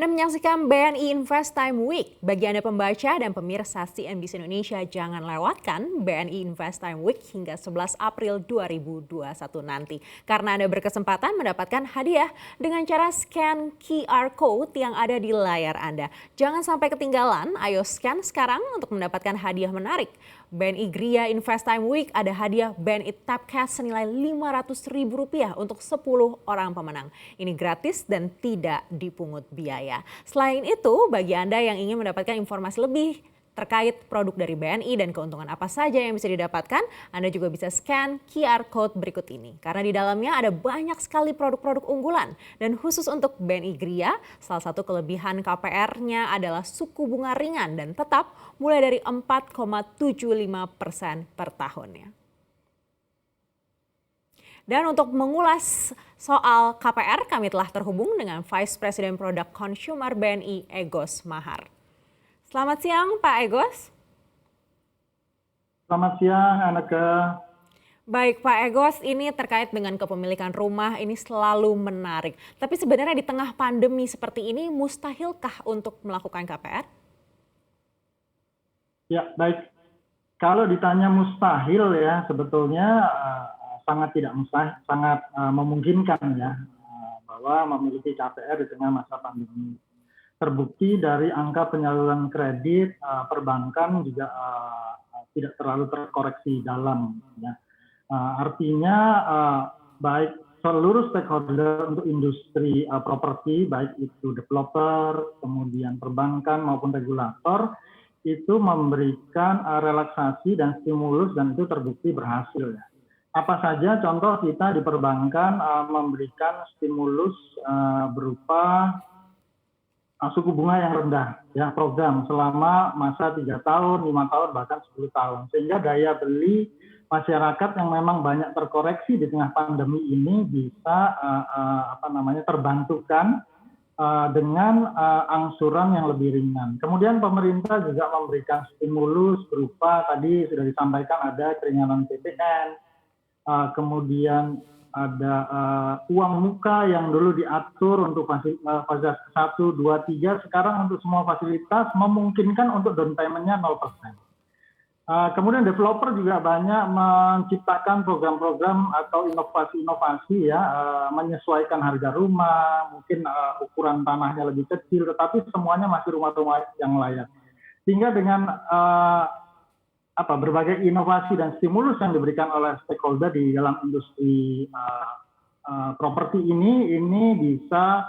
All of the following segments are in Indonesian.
Anda menyaksikan BNI Invest Time Week. Bagi Anda pembaca dan pemirsa CNBC Indonesia, jangan lewatkan BNI Invest Time Week hingga 11 April 2021 nanti. Karena Anda berkesempatan mendapatkan hadiah dengan cara scan QR Code yang ada di layar Anda. Jangan sampai ketinggalan, ayo scan sekarang untuk mendapatkan hadiah menarik. BNI Gria Invest Time Week ada hadiah BNI Tap Cash senilai Rp500.000 untuk 10 orang pemenang. Ini gratis dan tidak dipungut biaya. Selain itu, bagi Anda yang ingin mendapatkan informasi lebih terkait produk dari BNI dan keuntungan apa saja yang bisa didapatkan, Anda juga bisa scan QR Code berikut ini. Karena di dalamnya ada banyak sekali produk-produk unggulan. Dan khusus untuk BNI Gria, salah satu kelebihan KPR-nya adalah suku bunga ringan dan tetap mulai dari 4,75% per tahunnya. Dan untuk mengulas soal KPR, kami telah terhubung dengan Vice President Product Consumer BNI, Egos Mahar. Selamat siang, Pak Egos. Selamat siang, Aneka. Baik, Pak Egos, ini terkait dengan kepemilikan rumah ini selalu menarik. Tapi sebenarnya di tengah pandemi seperti ini, mustahilkah untuk melakukan KPR? Ya, baik. Kalau ditanya mustahil ya, sebetulnya sangat tidak mustahil, sangat memungkinkan ya, bahwa memiliki KPR di tengah masa pandemi. Terbukti dari angka penyaluran kredit perbankan juga tidak terlalu terkoreksi dalam. Ya. Artinya baik seluruh stakeholder untuk industri properti, baik itu developer, kemudian perbankan maupun regulator, itu memberikan relaksasi dan stimulus dan itu terbukti berhasil. Ya. Apa saja contoh kita di perbankan memberikan stimulus berupa suku bunga yang rendah, ya program selama masa 3 tahun, 5 tahun, bahkan 10 tahun. Sehingga daya beli masyarakat yang memang banyak terkoreksi di tengah pandemi ini bisa terbantukan dengan angsuran yang lebih ringan. Kemudian pemerintah juga memberikan stimulus berupa tadi sudah disampaikan ada keringanan PPN, kemudian ada uang muka yang dulu diatur untuk fase 1, 2, 3, sekarang untuk semua fasilitas memungkinkan untuk down payment-nya 0%. Kemudian developer juga banyak menciptakan program-program atau inovasi-inovasi ya, menyesuaikan harga rumah, mungkin ukuran tanahnya lebih kecil, tetapi semuanya masih rumah-rumah yang layak. Sehingga dengan berbagai inovasi dan stimulus yang diberikan oleh stakeholder di dalam industri properti ini bisa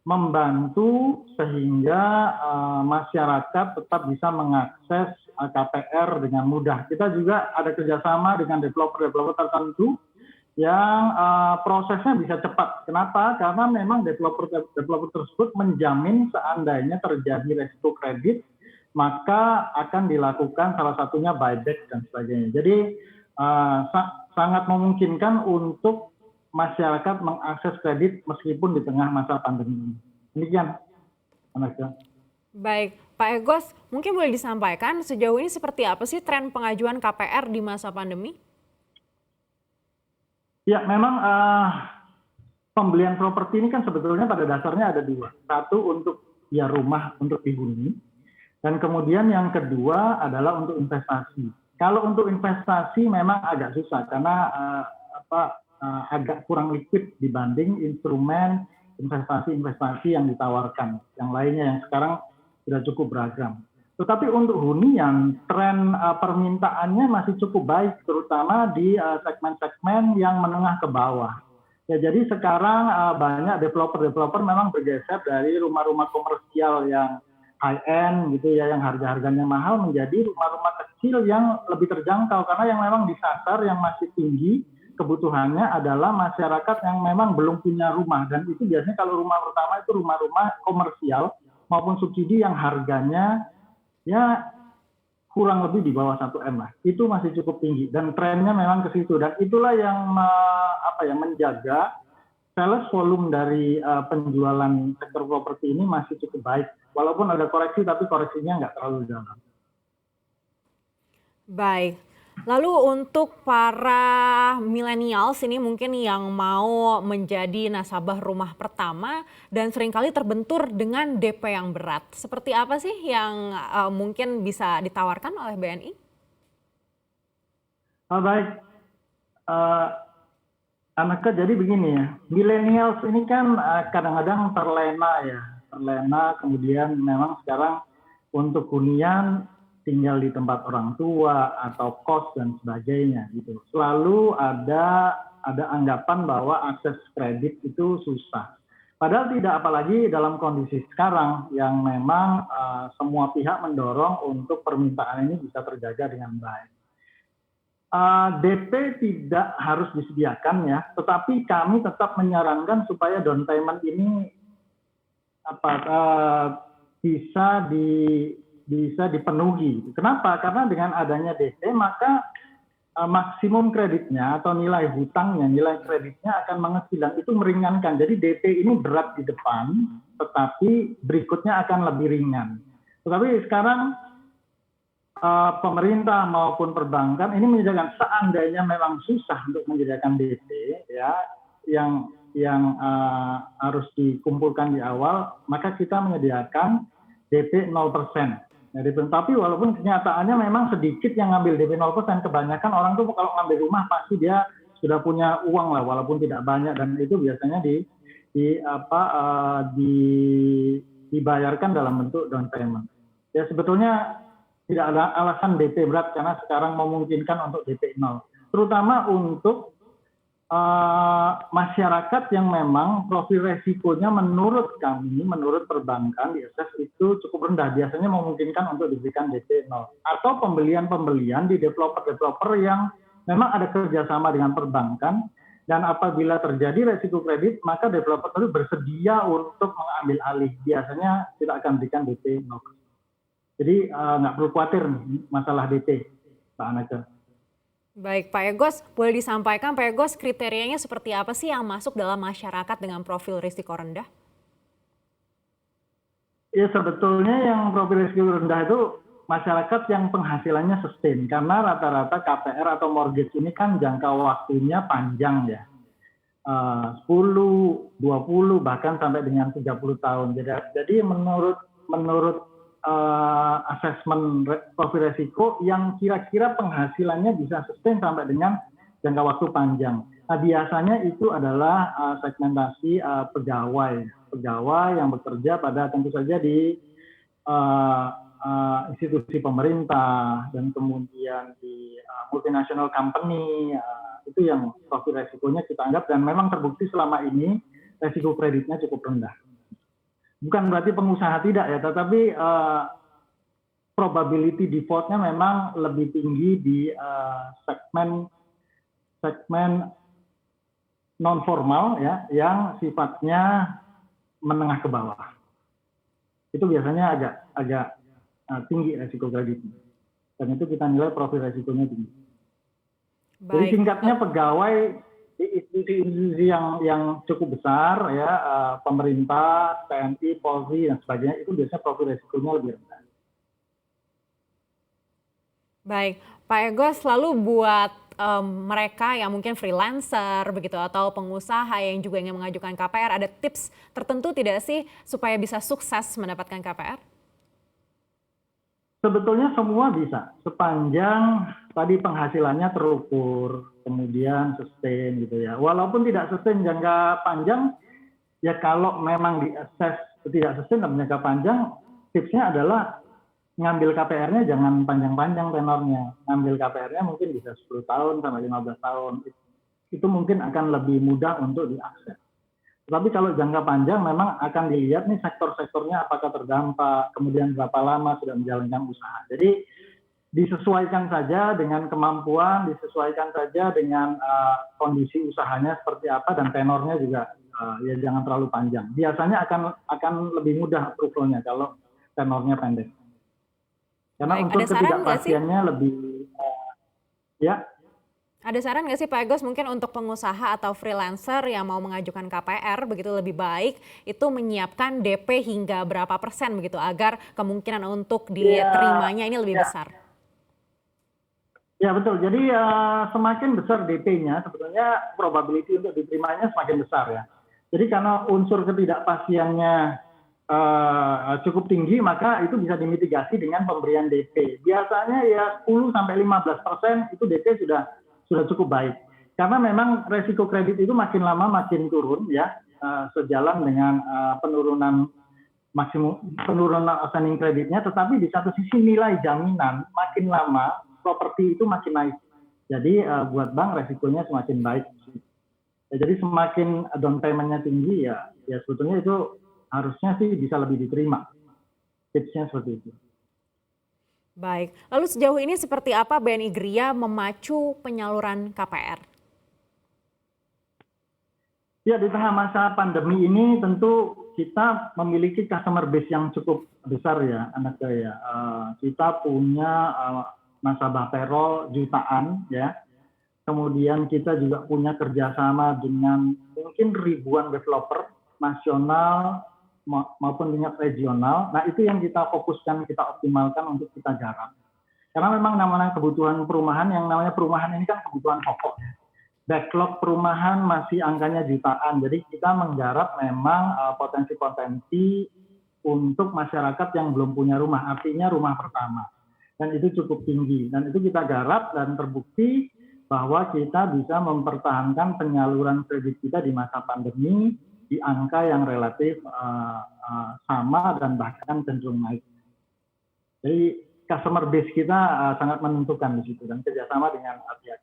membantu sehingga masyarakat tetap bisa mengakses KPR dengan mudah. Kita juga ada kerjasama dengan developer-developer tertentu yang prosesnya bisa cepat. Kenapa? Karena memang developer tersebut menjamin seandainya terjadi resiko kredit, maka akan dilakukan salah satunya buyback dan sebagainya. Jadi sangat memungkinkan untuk masyarakat mengakses kredit meskipun di tengah masa pandemi ini. Demikian, Aneka. Baik, Pak Egos, mungkin boleh disampaikan sejauh ini seperti apa sih tren pengajuan KPR di masa pandemi? Ya, memang pembelian properti ini kan sebetulnya pada dasarnya ada dua. Satu untuk ya rumah untuk dihuni. Dan kemudian yang kedua adalah untuk investasi. Kalau untuk investasi memang agak susah karena agak kurang liquid dibanding instrumen investasi-investasi yang ditawarkan. Yang lainnya yang sekarang sudah cukup beragam. Tetapi untuk hunian, tren permintaannya masih cukup baik, terutama di segmen-segmen yang menengah ke bawah. Ya, jadi sekarang banyak developer memang bergeser dari rumah-rumah komersial yang high-end gitu ya, yang harga-harganya mahal menjadi rumah-rumah kecil yang lebih terjangkau karena yang memang disasar yang masih tinggi kebutuhannya adalah masyarakat yang memang belum punya rumah dan itu biasanya kalau rumah pertama itu rumah-rumah komersial maupun subsidi yang harganya ya kurang lebih di bawah 1 M lah. Itu masih cukup tinggi dan trennya memang ke situ dan itulah yang menjaga sales volume dari penjualan sektor properti ini masih cukup baik. Walaupun ada koreksi, tapi koreksinya nggak terlalu dalam. Baik, Lalu untuk para millennials ini mungkin yang mau menjadi nasabah rumah pertama dan seringkali terbentur dengan DP yang berat. Seperti apa sih yang mungkin bisa ditawarkan oleh BNI? Baik, eh, Anaka, jadi begini ya, millennials ini kan kadang-kadang terlena kemudian memang sekarang untuk hunian tinggal di tempat orang tua atau kos dan sebagainya gitu. Selalu ada anggapan bahwa akses kredit itu susah. Padahal tidak, apalagi dalam kondisi sekarang yang memang semua pihak mendorong untuk permintaan ini bisa terjaga dengan baik. DP tidak harus disediakan ya, tetapi kami tetap menyarankan supaya down payment ini bisa dipenuhi. Kenapa? Karena dengan adanya DP maka maksimum kreditnya atau nilai hutangnya, nilai kreditnya akan mengecil dan itu meringankan. Jadi DP ini berat di depan, tetapi berikutnya akan lebih ringan. Tetapi sekarang pemerintah maupun perbankan ini menyediakan, seandainya memang susah untuk menyediakan DP ya yang harus dikumpulkan di awal, maka kita menyediakan DP 0%. Tapi walaupun kenyataannya memang sedikit yang ngambil DP 0%, kebanyakan orang tuh kalau ngambil rumah pasti dia sudah punya uang lah walaupun tidak banyak, dan itu biasanya dibayarkan dalam bentuk down payment. Ya sebetulnya tidak ada alasan DP berat karena sekarang memungkinkan untuk DP 0. Terutama untuk masyarakat yang memang profil resikonya menurut kami, menurut perbankan di assess itu cukup rendah. Biasanya memungkinkan untuk diberikan DP 0. Atau pembelian di developer-developer yang memang ada kerjasama dengan perbankan, dan apabila terjadi resiko kredit, maka developer itu bersedia untuk mengambil alih. Biasanya tidak akan berikan DP 0. Jadi nggak perlu khawatir masalah DP, Pak Anaka. Baik, Pak Egos, boleh disampaikan Pak Egos kriterianya seperti apa sih yang masuk dalam masyarakat dengan profil risiko rendah? Ya sebetulnya yang profil risiko rendah itu masyarakat yang penghasilannya sustain, karena rata-rata KPR atau mortgage ini kan jangka waktunya panjang ya. 10, 20, bahkan sampai dengan 30 tahun. Jadi menurut asesmen profil resiko yang kira-kira penghasilannya bisa sustain sampai dengan jangka waktu panjang. Nah, biasanya itu adalah segmentasi pegawai yang bekerja pada tentu saja di institusi pemerintah dan kemudian di multinational company, itu yang profil resikonya kita anggap, dan memang terbukti selama ini resiko kreditnya cukup rendah. Bukan berarti pengusaha tidak ya, tetapi probability default-nya memang lebih tinggi di segmen non formal ya, yang sifatnya menengah ke bawah. Itu biasanya agak tinggi resiko kreditnya, dan itu kita nilai profil resikonya tinggi. Baik. Jadi singkatnya, pegawai di institusi yang cukup besar ya, pemerintah, TNI, Polri dan sebagainya, itu biasanya profil resikonya lebih rendah. Baik, Pak Egos, lalu buat mereka yang mungkin freelancer begitu atau pengusaha yang juga ingin mengajukan KPR, ada tips tertentu tidak sih supaya bisa sukses mendapatkan KPR? Sebetulnya semua bisa, sepanjang tadi penghasilannya terukur, kemudian sustain gitu ya. Walaupun tidak sustain jangka panjang, ya kalau memang di-assess tidak sustain dalam jangka panjang, tipsnya adalah ngambil KPR-nya jangan panjang-panjang tenornya. Ngambil KPR-nya mungkin bisa 10 tahun sampai 15 tahun. Itu mungkin akan lebih mudah untuk diakses. Tapi kalau jangka panjang memang akan dilihat nih sektor-sektornya apakah terdampak, kemudian berapa lama sudah menjalankan usaha. Jadi disesuaikan saja dengan kemampuan, disesuaikan saja dengan kondisi usahanya seperti apa, dan tenornya juga ya jangan terlalu panjang. Biasanya akan lebih mudah approval-nya kalau tenornya pendek. Karena baik, untuk ketidakpastiannya lebih ya. Ada saran nggak sih Pak Egos mungkin untuk pengusaha atau freelancer yang mau mengajukan KPR begitu lebih baik itu menyiapkan DP hingga berapa persen begitu agar kemungkinan untuk diterimanya ini lebih besar? Ya betul. Jadi semakin besar DP-nya, sebetulnya probability untuk diterimanya semakin besar ya. Jadi karena unsur ketidakpastiannya cukup tinggi, maka itu bisa dimitigasi dengan pemberian DP. Biasanya ya 10-15% itu DP sudah cukup baik. Karena memang resiko kredit itu makin lama makin turun ya, sejalan dengan penurunan outstanding kreditnya, tetapi di satu sisi nilai jaminan makin lama properti itu makin naik. Jadi buat bank resikonya semakin baik. Ya, jadi semakin down payment-nya tinggi ya sebetulnya itu harusnya sih bisa lebih diterima. Tipsnya seperti itu. Baik, lalu sejauh ini seperti apa BNI Gria memacu penyaluran KPR? Ya, di tengah masa pandemi ini tentu kita memiliki customer base yang cukup besar ya, anak saya. Kita punya nasabah payroll jutaan ya. Kemudian kita juga punya kerjasama dengan mungkin ribuan developer nasional maupun tingkat regional. Nah, itu yang kita fokuskan, kita optimalkan untuk kita garap. Karena memang namanya kebutuhan perumahan, yang namanya perumahan ini kan kebutuhan pokok. Backlog perumahan masih angkanya jutaan, jadi kita menggarap memang potensi-potensi untuk masyarakat yang belum punya rumah, artinya rumah pertama. Dan itu cukup tinggi, dan itu kita garap dan terbukti bahwa kita bisa mempertahankan penyaluran kredit kita di masa pandemi di angka yang relatif sama dan bahkan cenderung naik. Jadi customer base kita sangat menentukan di situ dan kerjasama dengan pihak